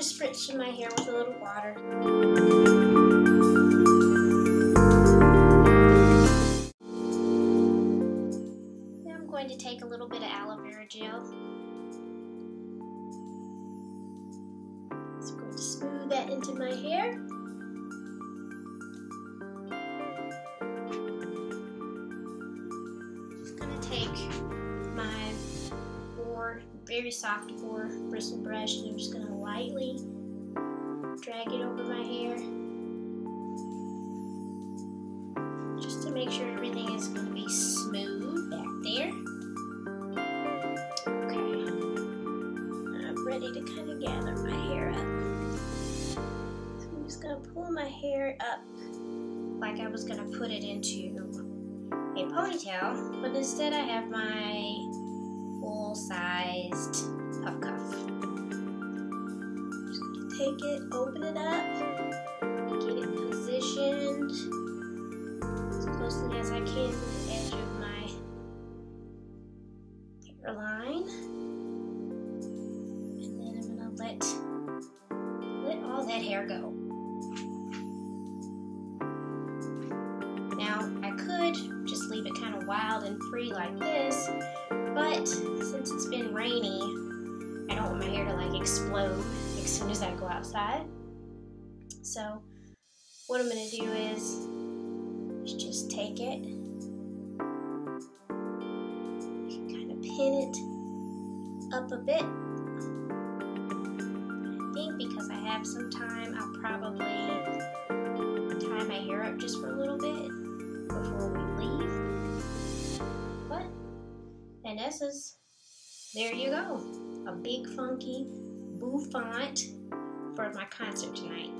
just spritzing my hair with a little water. Now I'm going to take a little bit of aloe vera gel. Just going to smooth that into my hair. Just going to take my very soft boar bristle brush, and I'm just going to lightly drag it over my hair just to make sure everything is going to be smooth back there. Okay, I'm ready to kind of gather my hair up. So I'm just going to pull my hair up like I was going to put it into a ponytail, but instead I have my full-sized puff cuff. Just gonna take it, open it up, get it positioned as closely as I can to the edge of my hairline, and then I'm gonna let all that hair go. Now I could just leave it kind of wild and free like this, but since it's been rainy, I don't want my hair to like explode as soon as I go outside. So what I'm going to do is just take it, kind of pin it up a bit. I think because I have some time, I'll probably tie my hair up just for a little bit before we leave. But and there you go, a big funky bouffant for my concert tonight.